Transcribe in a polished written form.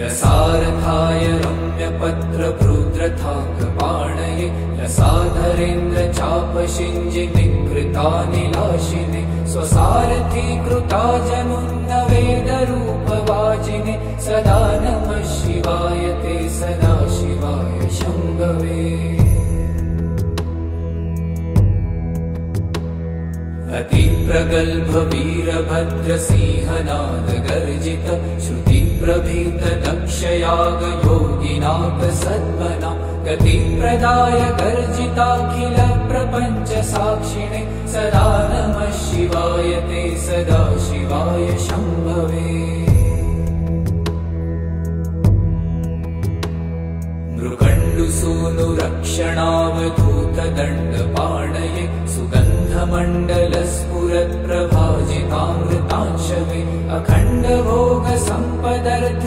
रसारथाय रम्यपत्रभृद्रथाङ्गपाणये रसाधरेन्द्र चापशिञ्जिनिकृतानिलाशिने स्वसारथी कृता जनुन्न वेदरूपवाचिने सदा नमः शिवाय ते सदा शिवाय शम्भवे। अतिप्रगल्भ वीरभद्रसिंहनाद गर्जित श्रुतिप्रभीत दक्षयाग योगिनाथ सद्मना गतिप्रदाय गर्जिताखिल प्रपञ्च साक्षिणे सदा नमः शिवाय ते सदा शिवाय शम्भवे। मृकण्डुसूनुरक्षणावधूत दण्डपाणये सुगन्धमण्डलस्फुरत्प्रभाजितामृतांशवे अखण्डभोग सम्पदर्थ